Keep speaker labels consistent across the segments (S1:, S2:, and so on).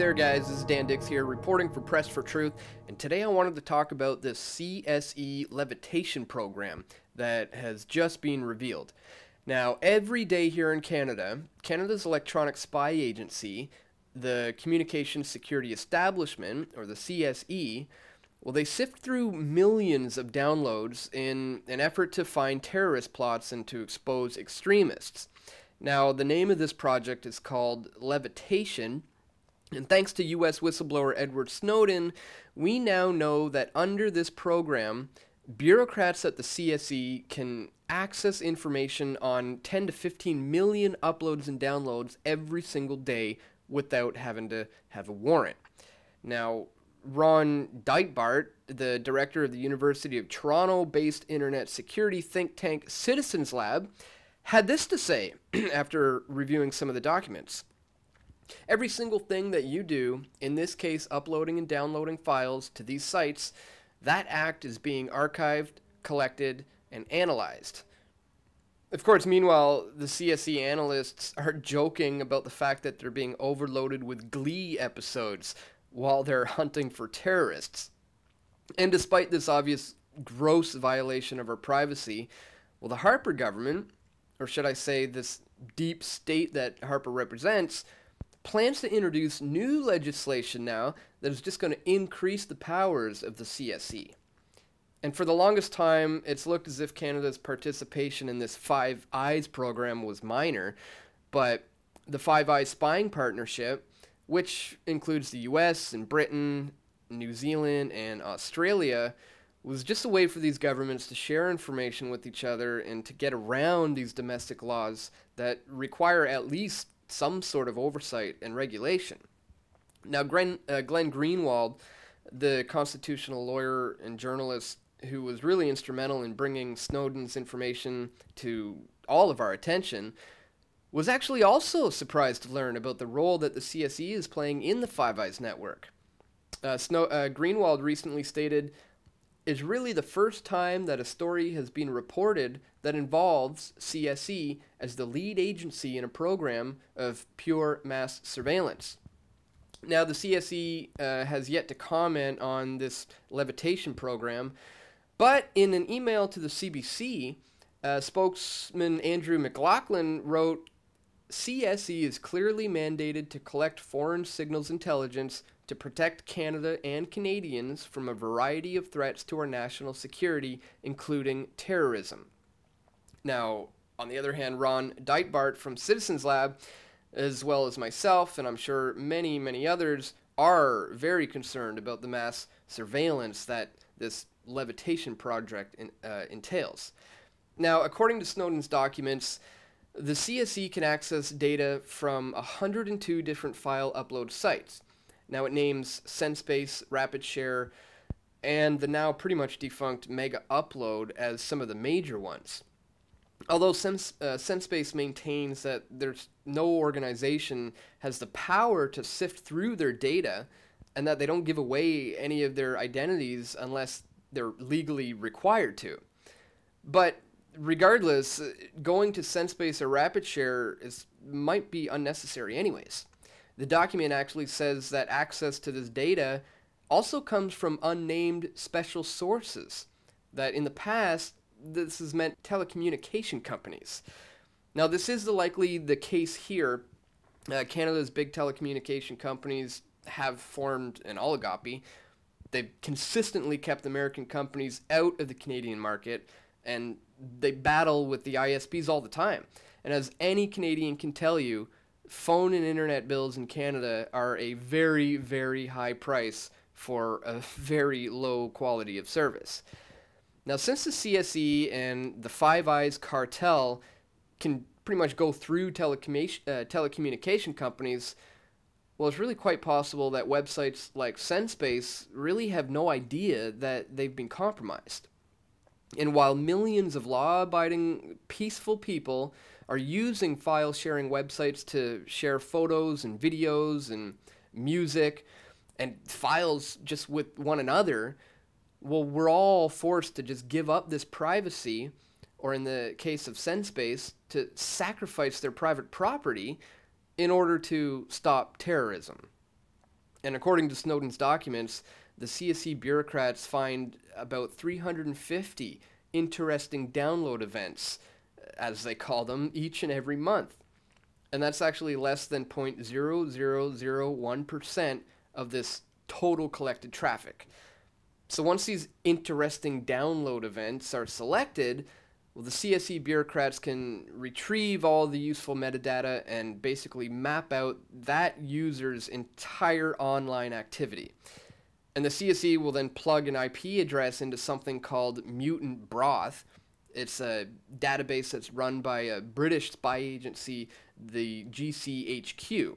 S1: there guys, this is Dan Dix here reporting for Press for Truth, and today I wanted to talk about this CSE Levitation program that has just been revealed. Now, every day here in Canada, Canada's Electronic Spy Agency, the Communications Security Establishment, or the CSE, well, they sift through millions of downloads in an effort to find terrorist plots and to expose extremists. Now, the name of this project is called Levitation, and thanks to U.S. whistleblower Edward Snowden, we now know that under this program, bureaucrats at the CSE can access information on 10 to 15 million uploads and downloads every single day without having to have a warrant. Now, Ron Deitbart, the director of the University of Toronto-based internet security think tank Citizens Lab, had this to say after reviewing some of the documents. Every single thing that you do, in this case uploading and downloading files to these sites, that act is being archived, collected, and analyzed. Of course, meanwhile, the CSE analysts are joking about the fact that they're being overloaded with Glee episodes while they're hunting for terrorists. And despite this obvious gross violation of our privacy, well, the Harper government, or should I say this deep state that Harper represents, plans to introduce new legislation now that is just going to increase the powers of the CSE. And for the longest time, it's looked as if Canada's participation in this Five Eyes program was minor, but the Five Eyes spying partnership, which includes the US and Britain, New Zealand, and Australia, was just a way for these governments to share information with each other and to get around these domestic laws that require at least some sort of oversight and regulation. Now, Glenn Greenwald, the constitutional lawyer and journalist who was really instrumental in bringing Snowden's information to all of our attention, was actually also surprised to learn about the role that the CSE is playing in the Five Eyes network. Greenwald recently stated, "It's really the first time that a story has been reported that involves CSE as the lead agency in a program of pure mass surveillance." Now, the CSE has yet to comment on this Levitation program, but in an email to the CBC, spokesman Andrew McLaughlin wrote, "CSE is clearly mandated to collect foreign signals intelligence to protect Canada and Canadians from a variety of threats to our national security, including terrorism." Now, on the other hand, Ron Deitbart from Citizens Lab, as well as myself, and I'm sure many, many others, are very concerned about the mass surveillance that this Levitation project entails. Now, according to Snowden's documents, the CSE can access data from 102 different file upload sites. Now, it names SendSpace, RapidShare, and the now pretty much defunct Mega Upload as some of the major ones. Although SendSpace maintains that there's no organization has the power to sift through their data and that they don't give away any of their identities unless they're legally required to. But regardless, going to SendSpace or RapidShare might be unnecessary anyways. The document actually says that access to this data also comes from unnamed special sources, that in the past, this has meant telecommunication companies. Now, this is likely the case here. Canada's big telecommunication companies have formed an oligopoly. They've consistently kept American companies out of the Canadian market, and they battle with the ISPs all the time. And as any Canadian can tell you, phone and internet bills in Canada are a very, very high price for a very low quality of service. Now, since the CSE and the Five Eyes cartel can pretty much go through telecommunication companies, well, it's really quite possible that websites like SendSpace really have no idea that they've been compromised. And while millions of law-abiding, peaceful people are using file-sharing websites to share photos and videos and music and files just with one another, well, we're all forced to just give up this privacy, or in the case of SendSpace, to sacrifice their private property in order to stop terrorism. And according to Snowden's documents, the CSE bureaucrats find about 350 interesting download events, as they call them, each and every month. And that's actually less than 0.0001% of this total collected traffic. So once these interesting download events are selected, well, the CSE bureaucrats can retrieve all the useful metadata and basically map out that user's entire online activity. And the CSE will then plug an IP address into something called Mutant Broth. It's a database that's run by a British spy agency, the GCHQ.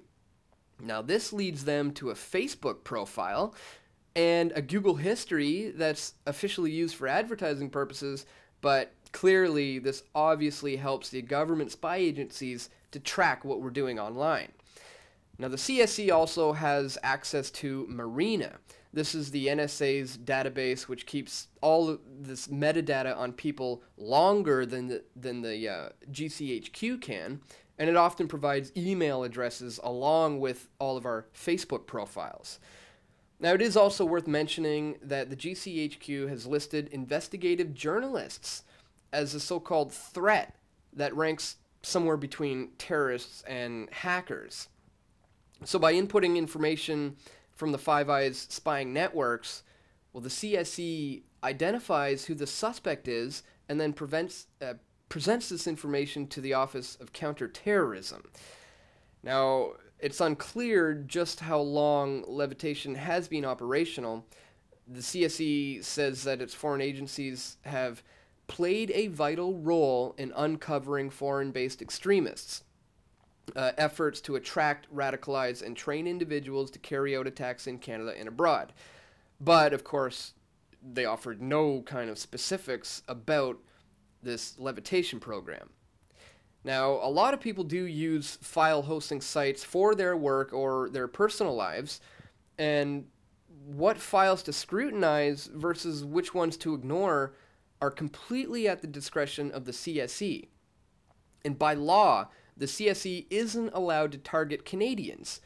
S1: Now, this leads them to a Facebook profile and a Google history that's officially used for advertising purposes, but clearly this obviously helps the government spy agencies to track what we're doing online. Now, the CSE also has access to Marina. This is the NSA's database, which keeps all of this metadata on people longer than the GCHQ can, and it often provides email addresses along with all of our Facebook profiles. Now, it is also worth mentioning that the GCHQ has listed investigative journalists as a so-called threat that ranks somewhere between terrorists and hackers. So by inputting information from the Five Eyes spying networks, well, the CSE identifies who the suspect is and then presents this information to the Office of Counterterrorism. Now, it's unclear just how long Levitation has been operational. The CSE says that its foreign agencies have played a vital role in uncovering foreign-based extremists. Efforts to attract, radicalize, and train individuals to carry out attacks in Canada and abroad. But, of course, they offered no kind of specifics about this Levitation program. Now, a lot of people do use file hosting sites for their work or their personal lives, and what files to scrutinize versus which ones to ignore are completely at the discretion of the CSE. And by law, the CSE isn't allowed to target Canadians.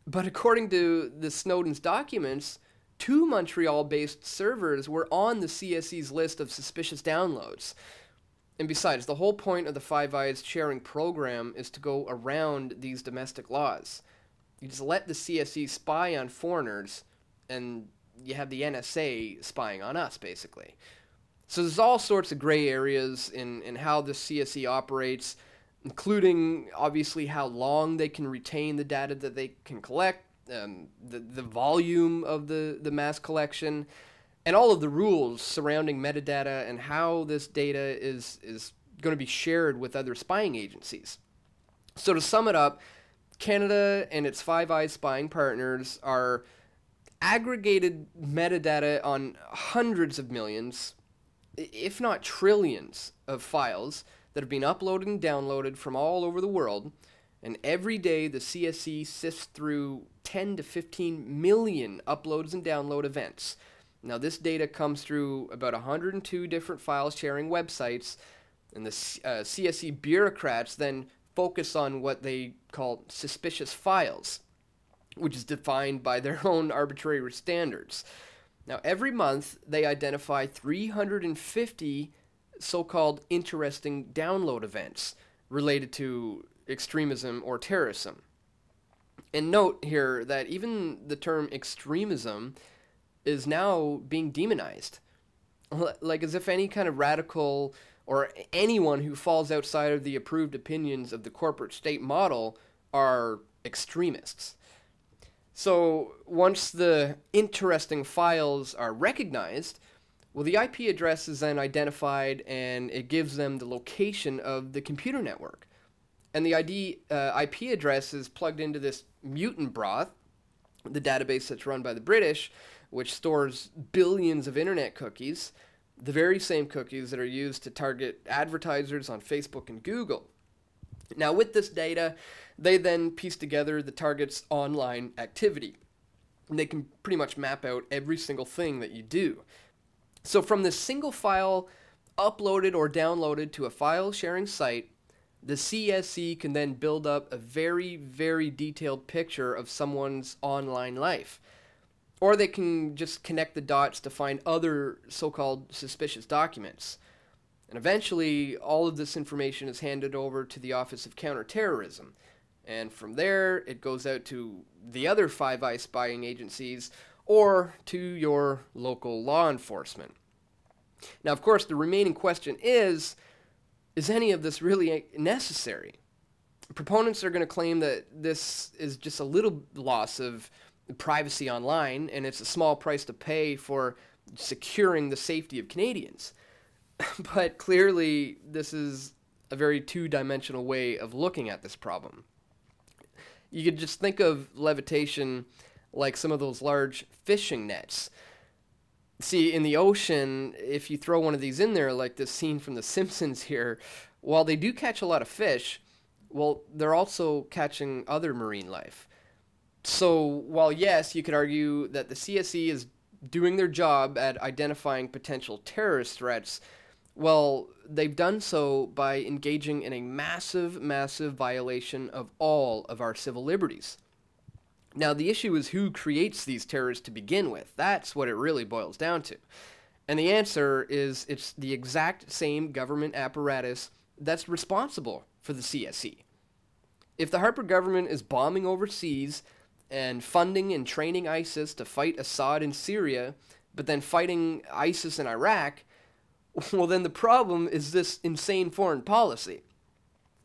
S1: But according to the Snowden's documents, 2 Montreal-based servers were on the CSE's list of suspicious downloads. And besides, the whole point of the Five Eyes sharing program is to go around these domestic laws. You just let the CSE spy on foreigners, and you have the NSA spying on us, basically. So there's all sorts of gray areas in how the CSE operates, including, obviously, how long they can retain the data that they can collect, the volume of the mass collection, and all of the rules surrounding metadata and how this data is going to be shared with other spying agencies. So to sum it up, Canada and its Five Eyes spying partners are aggregated metadata on hundreds of millions, if not trillions, of files that have been uploaded and downloaded from all over the world, and every day the CSE sifts through 10 to 15 million uploads and download events. Now, this data comes through about 102 different file-sharing websites, and the CSE bureaucrats then focus on what they call suspicious files, which is defined by their own arbitrary standards. Now, every month, they identify 350 so-called interesting download events related to extremism or terrorism. And note here that even the term extremism is now being demonized. Like as if any kind of radical or anyone who falls outside of the approved opinions of the corporate state model are extremists. So once the interesting files are recognized, well, the IP address is then identified and it gives them the location of the computer network. And the IP address is plugged into this Mutant Broth, the database that's run by the British, which stores billions of internet cookies, the very same cookies that are used to target advertisers on Facebook and Google. Now, with this data, they then piece together the target's online activity. And they can pretty much map out every single thing that you do. So from this single file uploaded or downloaded to a file sharing site, the CSE can then build up a very, very detailed picture of someone's online life. Or they can just connect the dots to find other so-called suspicious documents. And eventually, all of this information is handed over to the Office of Counterterrorism. And from there, it goes out to the other Five Eyes spying agencies or to your local law enforcement. Now, of course, the remaining question is any of this really necessary? Proponents are going to claim that this is just a little loss of privacy online, and it's a small price to pay for securing the safety of Canadians. But clearly, this is a very two-dimensional way of looking at this problem. You could just think of levitation like some of those large fishing nets. See, in the ocean, if you throw one of these in there, like this scene from The Simpsons here, while they do catch a lot of fish, well, they're also catching other marine life. So, while yes, you could argue that the CSE is doing their job at identifying potential terrorist threats, well, they've done so by engaging in a massive, massive violation of all of our civil liberties. Now, the issue is who creates these terrorists to begin with. That's what it really boils down to. And the answer is it's the exact same government apparatus that's responsible for the CSE. If the Harper government is bombing overseas and funding and training ISIS to fight Assad in Syria, but then fighting ISIS in Iraq, well, then the problem is this insane foreign policy.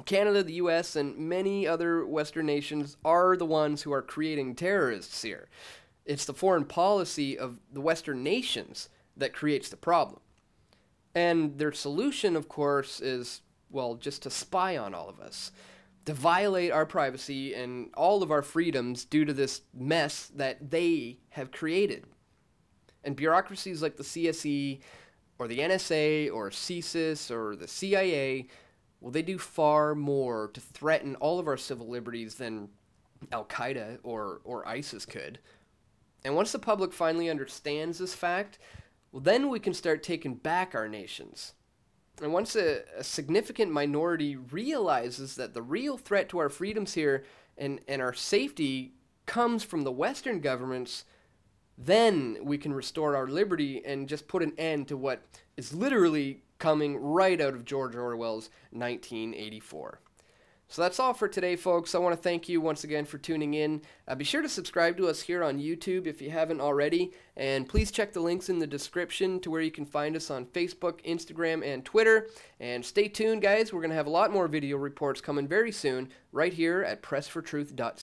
S1: Canada, the US, and many other Western nations are the ones who are creating terrorists here. It's the foreign policy of the Western nations that creates the problem. And their solution, of course, is, well, just to spy on all of us, to violate our privacy and all of our freedoms due to this mess that they have created. And bureaucracies like the CSE, or the NSA, or CSIS, or the CIA, well, they do far more to threaten all of our civil liberties than Al-Qaeda or ISIS could. And once the public finally understands this fact, well, then we can start taking back our nations. And once a significant minority realizes that the real threat to our freedoms here and our safety comes from the Western governments, then we can restore our liberty and just put an end to what is literally coming right out of George Orwell's 1984. So that's all for today, folks. I want to thank you once again for tuning in. Be sure to subscribe to us here on YouTube if you haven't already, and please check the links in the description to where you can find us on Facebook, Instagram, and Twitter. And stay tuned, guys. We're going to have a lot more video reports coming very soon right here at pressfortruth.ca.